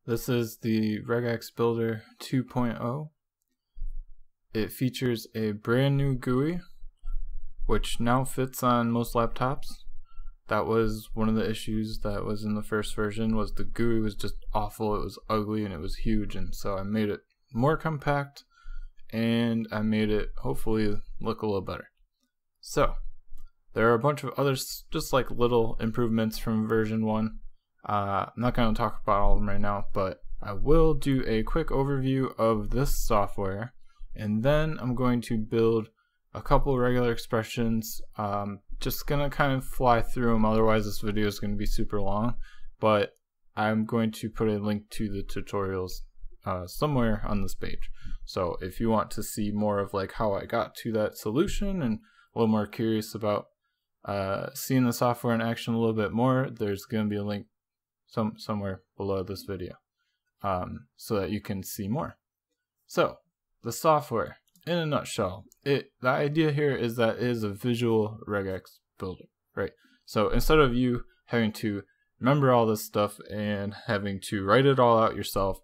This is the Regex Builder 2.0. It features a brand new GUI, which now fits on most laptops. That was one of the issues that was in the first version, was the GUI was just awful, it was ugly, and it was huge, and so I made it more compact, and I made it hopefully look a little better. So, there are a bunch of other just like little improvements from version 1. I'm not going to talk about all of them right now, but I will do a quick overview of this software, and then I'm going to build a couple regular expressions. Just going to kind of fly through them, otherwise this video is going to be super long, but I'm going to put a link to the tutorials somewhere on this page. So if you want to see more of like how I got to that solution and a little more curious about seeing the software in action a little bit more, there's going to be a link somewhere below this video so that you can see more. So the software in a nutshell, the idea here is that it is a visual regex builder, right? So instead of you having to remember all this stuff and having to write it all out yourself,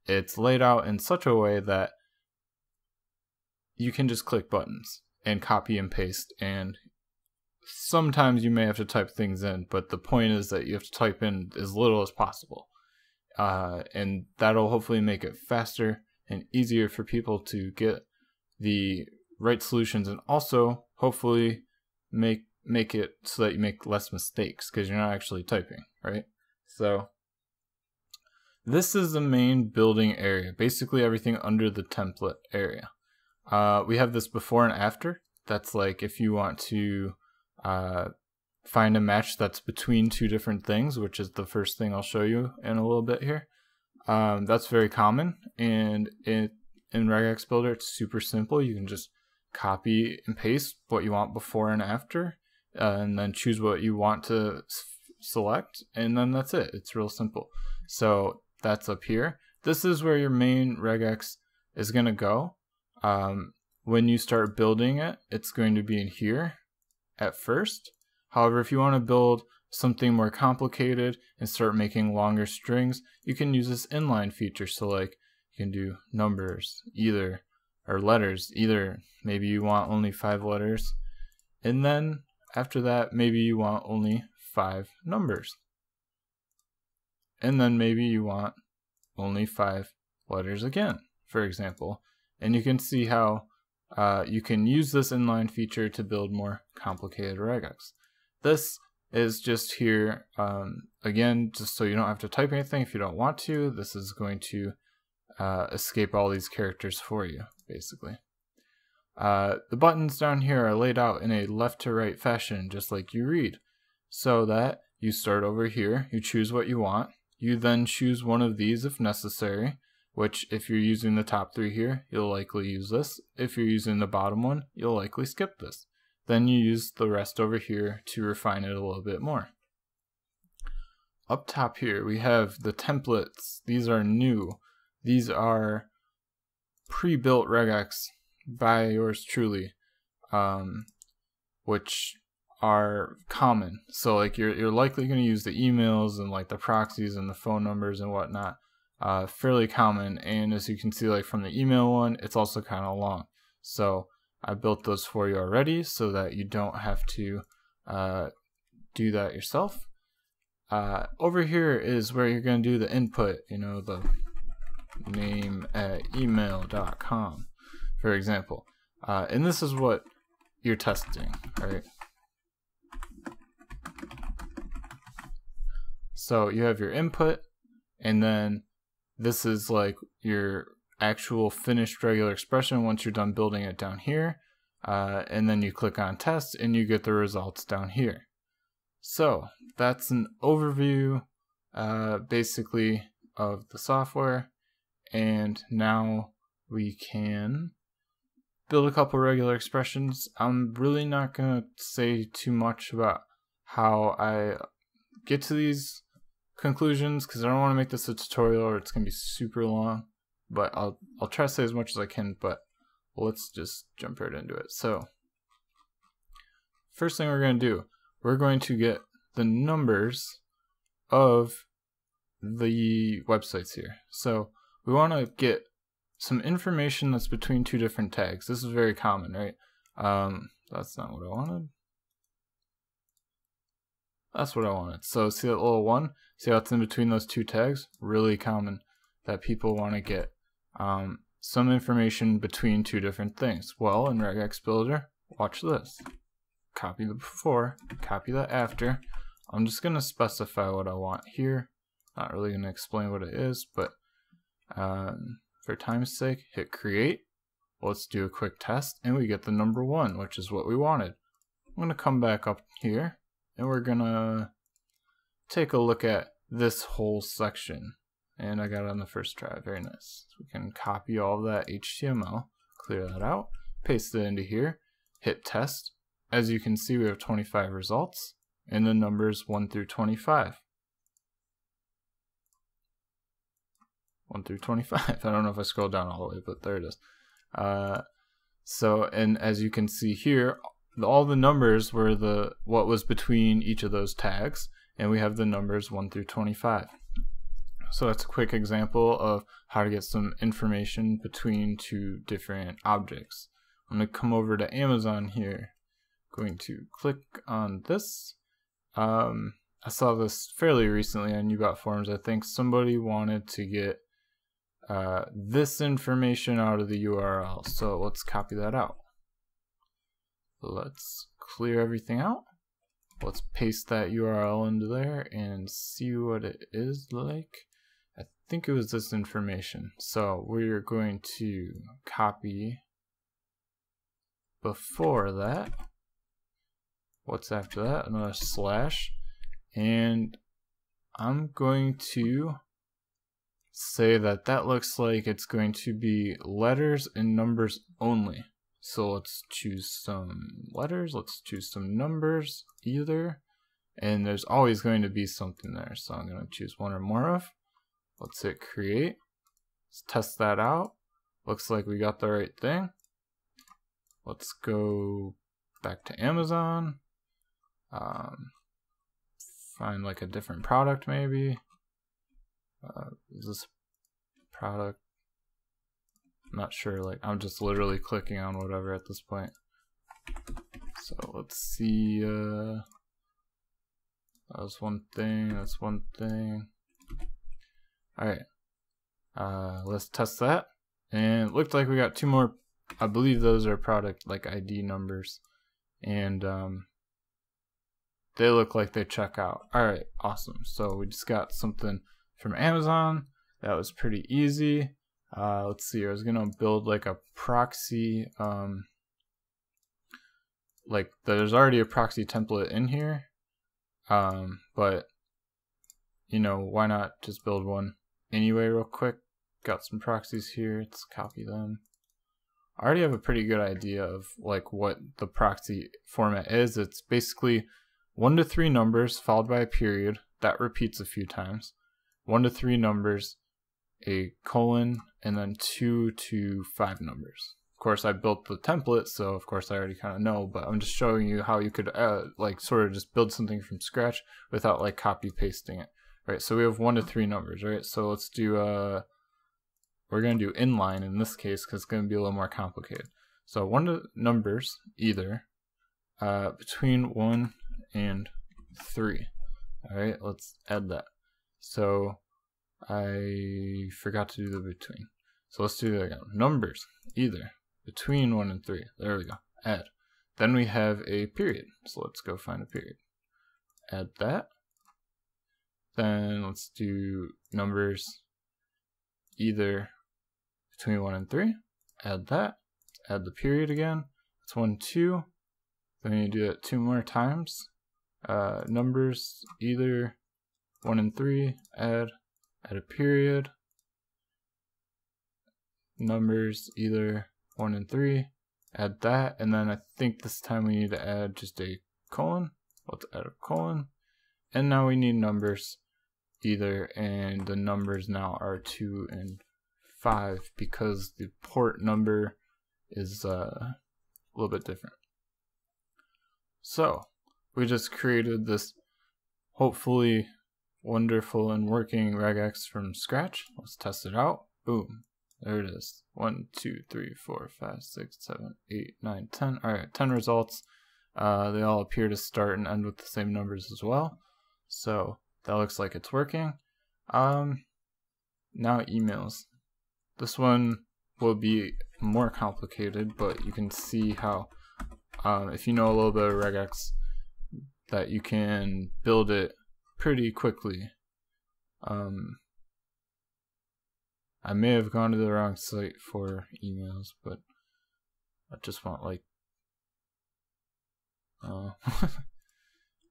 it's laid out in such a way that you can just click buttons and copy and paste, and sometimes you may have to type things in, but the point is that you have to type in as little as possible, and that'll hopefully make it faster and easier for people to get the right solutions, and also hopefully make it so that you make less mistakes because you're not actually typing, right? So this is the main building area, basically everything under the template area. We have this before and after. That's like if you want to find a match that's between two different things, which is the first thing I'll show you in a little bit here. That's very common, and in Regex Builder it's super simple. You can just copy and paste what you want before and after, and then choose what you want to select, and then that's it. It's real simple. So that's up here. This is where your main regex is going to go. When you start building it, it's going to be in here at first. However, if you want to build something more complicated and start making longer strings, you can use this inline feature. So like you can do numbers or letters, maybe you want only 5 letters, and then after that maybe you want only 5 numbers, and then maybe you want only 5 letters again, for example. And you can see how you can use this inline feature to build more complicated regex. This is just here, again, just so you don't have to type anything if you don't want to. This is going to escape all these characters for you, basically. The buttons down here are laid out in a left to right fashion, just like you read. So that you start over here, you choose what you want, you then choose one of these if necessary, which if you're using the top 3 here, you'll likely use this. If you're using the bottom one, you'll likely skip this. Then you use the rest over here to refine it a little bit more. Up top here, we have the templates. These are new. These are pre-built regex by yours truly, which are common. So like you're likely going to use the emails and like the proxies and the phone numbers and whatnot. Fairly common, and as you can see, like from the email one, it's also kind of long. So I built those for you already so that you don't have to do that yourself. Over here is where you're going to do the input, the name at email.com, for example. And this is what you're testing, right? So you have your input, and then this is like your actual finished regular expression once you're done building it down here. And then you click on test and you get the results down here. So that's an overview basically of the software. And now we can build a couple regular expressions. I'm really not going to say too much about how I get to these conclusions because I don't want to make this a tutorial or it's going to be super long, but I'll try to say as much as I can, but let's just jump right into it. So first thing we're going to do, we're going to get the numbers of the websites here. So we want to get some information that's between two different tags. This is very common, right? That's not what I wanted. That's what I wanted. So see that little one? See how it's in between those two tags? Really common that people want to get some information between two different things. Well, in Regex Builder, watch this. Copy the before, copy the after. I'm just going to specify what I want here. Not really going to explain what it is, but for time's sake, hit create. Let's do a quick test, and we get the number 1, which is what we wanted. I'm going to come back up here, and we're going to take a look at this whole section. And I got it on the first try. Very nice. So we can copy all of that HTML, clear that out, paste it into here, hit test. As you can see, we have 25 results, and the numbers 1 through 25. 1 through 25. I don't know if I scroll down all the way, but there it is. And as you can see here, all the numbers were what was between each of those tags, and we have the numbers 1 through 25. So that's a quick example of how to get some information between two different objects. I'm going to come over to Amazon here. Going to click on this. I saw this fairly recently on YouBot forums. I think somebody wanted to get this information out of the URL. So let's copy that out. Let's clear everything out. Let's paste that URL into there and see what it is like. I think it was this information. So we're going to copy before that. What's after that? Another slash. And I'm going to say that that looks like it's going to be letters and numbers only. So let's choose some letters, let's choose some numbers either, and there's always going to be something there. So I'm going to choose one or more of. Let's hit create. Let's test that out. Looks like we got the right thing. Let's go back to Amazon. Find like a different product maybe. Is this product? I'm not sure, like I'm just literally clicking on whatever at this point. So let's see, that was one thing, that's one thing. Alright, let's test that. And it looked like we got 2 more, I believe those are product like ID numbers. And they look like they check out. Alright, awesome. So we just got something from Amazon. That was pretty easy. Let's see, I was gonna build like a proxy, like there's already a proxy template in here, but you know, why not just build one anyway real quick. Got some proxies here, let's copy them. I already have a pretty good idea of like what the proxy format is. It's basically 1 to 3 numbers followed by a period that repeats a few times, 1 to 3 numbers, a colon, and then 2 to 5 numbers. Of course, I built the template, so of course I already kind of know, but I'm just showing you how you could like sort of just build something from scratch without like copy pasting it. Right, so we have 1 to 3 numbers, right? So let's do we're gonna do inline in this case because it's gonna be a little more complicated. So 1 to numbers either between 1 and 3. All right, let's add that. So I forgot to do the between. So let's do that again. Numbers either between 1 and 3. There we go. Add. Then we have a period. So let's go find a period. Add that. Then let's do numbers either between 1 and 3. Add that. Add the period again. It's 1, 2. Then you do it 2 more times. Numbers either 1 and 3. Add a period. Numbers either 1 and 3. Add that. And then I think this time we need to add just a colon. Let's add a colon. And now we need numbers either, and the numbers now are 2 and 5 because the port number is a little bit different. So we just created this hopefully wonderful and working regex from scratch. Let's test it out. Boom. There it is. 1, 2, 3, 4, 5, 6, 7, 8, 9, 10. Alright, 10 results. They all appear to start and end with the same numbers as well. So that looks like it's working. Now emails. This one will be more complicated, but you can see how if you know a little bit of regex, that you can build it pretty quickly. I may have gone to the wrong site for emails, but I just want like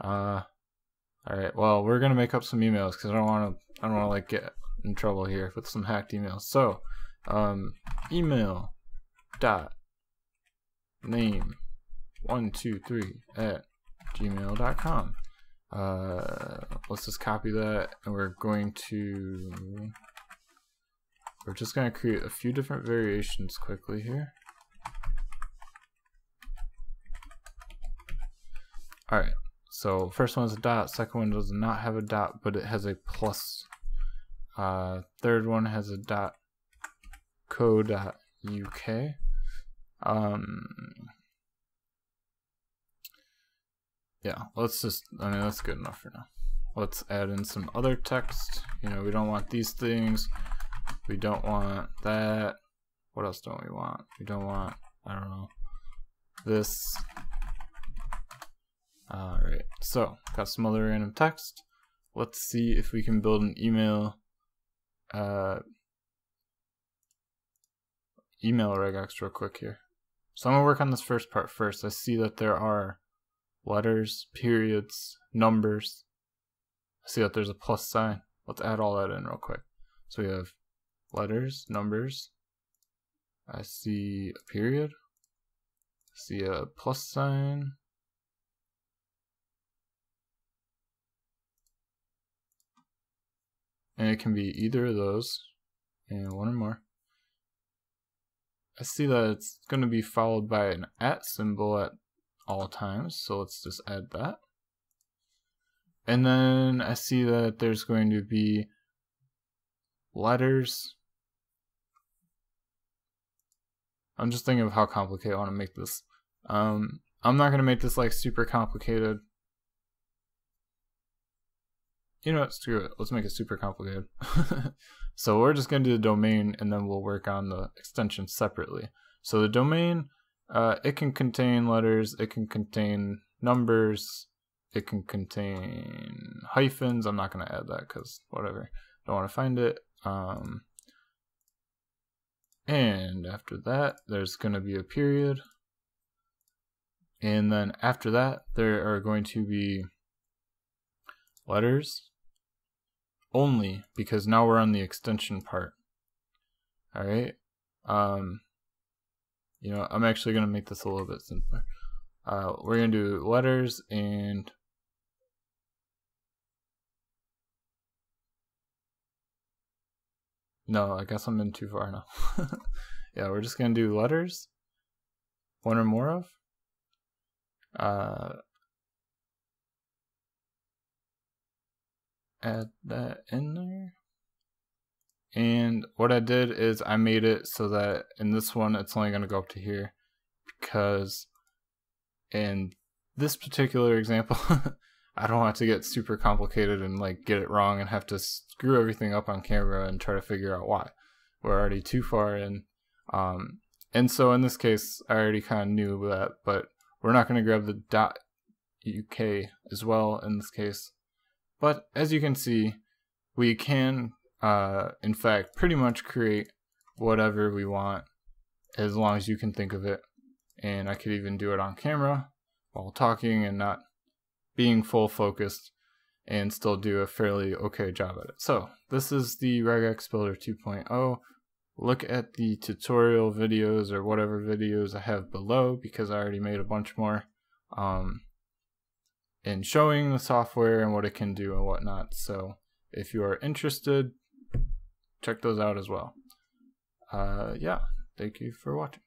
alright, well, we're gonna make up some emails because I don't wanna like get in trouble here with some hacked emails. So email dot name 123@gmail.com. Let's just copy that, and we're just gonna create a few different variations quickly here. Alright, so first one is a dot, second one does not have a dot, but it has a plus. Third one has a dot co.uk. Yeah, that's good enough for now. Let's add in some other text. You know, we don't want these things. We don't want that. What else don't we want? We don't want, I don't know, this. Alright, so got some other random text. Let's see if we can build an email regex real quick here. So I'm gonna work on this first part first. I see that there are letters, periods, numbers. I see that there's a plus sign. Let's add all that in real quick. So we have letters, numbers. I see a period. I see a plus sign. And it can be either of those, and one or more. I see that it's going to be followed by an @ symbol at all times, so let's just add that. And then I see that there's going to be letters. I'm just thinking of how complicated I want to make this. I'm not going to make this like super complicated. You know what, screw it. Let's make it super complicated. So we're just going to do the domain, and then we'll work on the extension separately. So the domain, it can contain letters, it can contain numbers, it can contain hyphens. I'm not going to add that because whatever. Don't want to find it. And after that, there's going to be a period. And then after that, there are going to be letters only, because now we're on the extension part. Alright. You know, I'm actually going to make this a little bit simpler. We're going to do letters and no, I guess I'm in too far now. Yeah, we're just going to do letters, one or more of. Add that in there. And what I did is I made it so that in this one it's only going to go up to here, because in this particular example I don't want to get super complicated and like get it wrong and have to screw everything up on camera and try to figure out why. We're already too far in. And so in this case I already kind of knew that, but we're not going to grab the .uk as well in this case. But as you can see, we can in fact pretty much create whatever we want as long as you can think of it. And I could even do it on camera while talking and not being full focused, and still do a fairly okay job at it. So this is the Regex Builder 2.0. Look at the tutorial videos or whatever videos I have below, because I already made a bunch more in showing the software and what it can do and whatnot. So if you are interested, check those out as well. Yeah, thank you for watching.